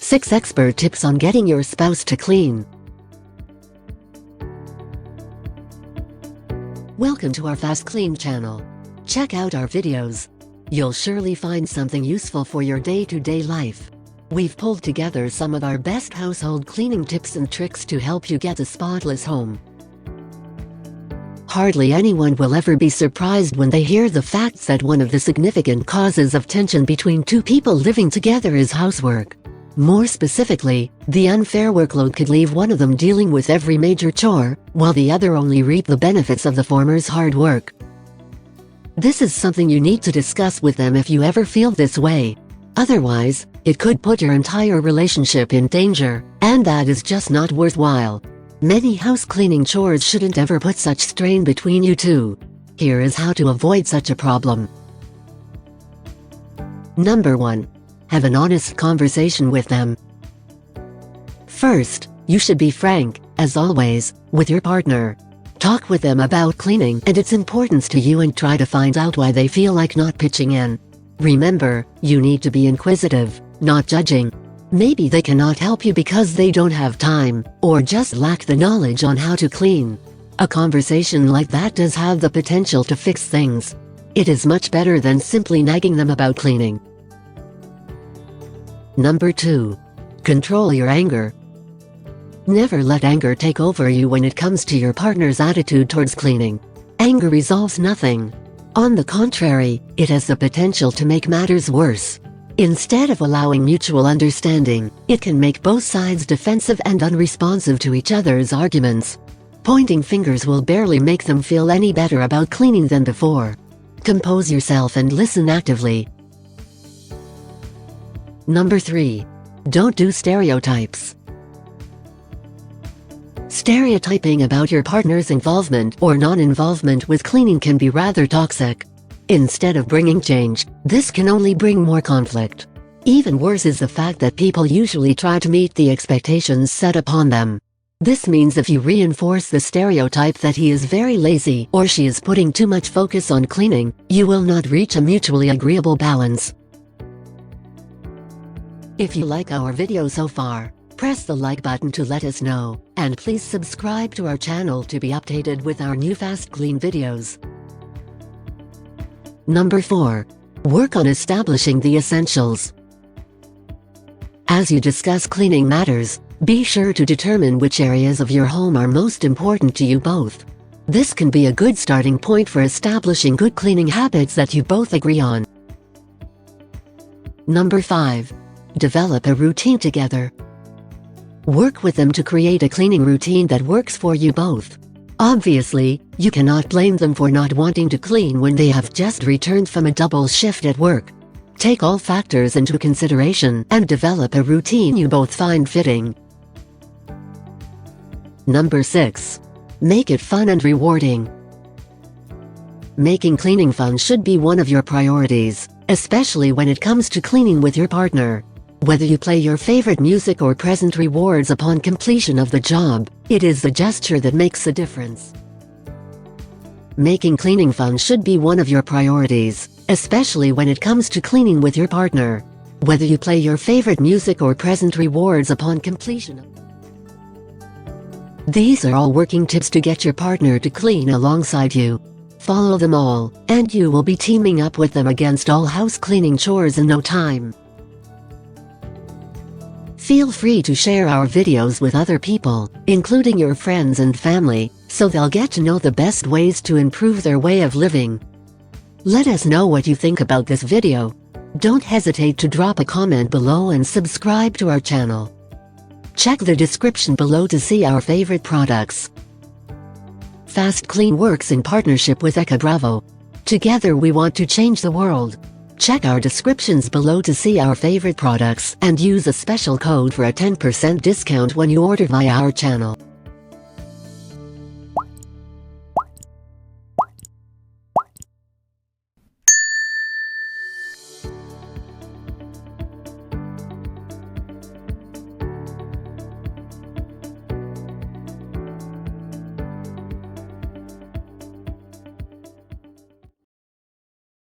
6 expert tips on getting your spouse to clean. Welcome to our FastKlean channel. Check out our videos. You'll surely find something useful for your day-to-day life. We've pulled together some of our best household cleaning tips and tricks to help you get a spotless home. Hardly anyone will ever be surprised when they hear the facts that one of the significant causes of tension between two people living together is housework. More specifically, the unfair workload could leave one of them dealing with every major chore, while the other only reap the benefits of the former's hard work. This is something you need to discuss with them if you ever feel this way. Otherwise, it could put your entire relationship in danger, and that is just not worthwhile. Many house cleaning chores shouldn't ever put such strain between you two. Here is how to avoid such a problem. Number 1. Have an honest conversation with them. First, you should be frank, as always, with your partner. Talk with them about cleaning and its importance to you and try to find out why they feel like not pitching in. Remember, you need to be inquisitive, not judging. Maybe they cannot help you because they don't have time, or just lack the knowledge on how to clean. A conversation like that does have the potential to fix things. It is much better than simply nagging them about cleaning. Number 2. Control your anger. Never let anger take over you when it comes to your partner's attitude towards cleaning. Anger resolves nothing. On the contrary, it has the potential to make matters worse. Instead of allowing mutual understanding, it can make both sides defensive and unresponsive to each other's arguments. Pointing fingers will barely make them feel any better about cleaning than before. Compose yourself and listen actively. Number 3. Don't do stereotypes. Stereotyping about your partner's involvement or non-involvement with cleaning can be rather toxic. Instead of bringing change, this can only bring more conflict. Even worse is the fact that people usually try to meet the expectations set upon them. This means if you reinforce the stereotype that he is very lazy or she is putting too much focus on cleaning, you will not reach a mutually agreeable balance. If you like our video so far, press the like button to let us know, and please subscribe to our channel to be updated with our new FastKlean videos. Number 4. Work on establishing the essentials. As you discuss cleaning matters, be sure to determine which areas of your home are most important to you both. This can be a good starting point for establishing good cleaning habits that you both agree on. Number 5. Develop a routine together. Work with them to create a cleaning routine that works for you both. Obviously, you cannot blame them for not wanting to clean when they have just returned from a double shift at work. Take all factors into consideration and develop a routine you both find fitting. Number 6. Make it fun and rewarding. Making cleaning fun should be one of your priorities, especially when it comes to cleaning with your partner. Whether you play your favorite music or present rewards upon completion of the job, it is the gesture that makes a difference. Making cleaning fun should be one of your priorities, especially when it comes to cleaning with your partner. Whether you play your favorite music or present rewards upon completion of... These are all working tips to get your partner to clean alongside you. Follow them all, and you will be teaming up with them against all house cleaning chores in no time. Feel free to share our videos with other people, including your friends and family, so they'll get to know the best ways to improve their way of living. Let us know what you think about this video. Don't hesitate to drop a comment below and subscribe to our channel. Check the description below to see our favorite products. FastKlean works in partnership with EcoBravo. Together we want to change the world. Check our descriptions below to see our favorite products and use a special code for a 10% discount when you order via our channel.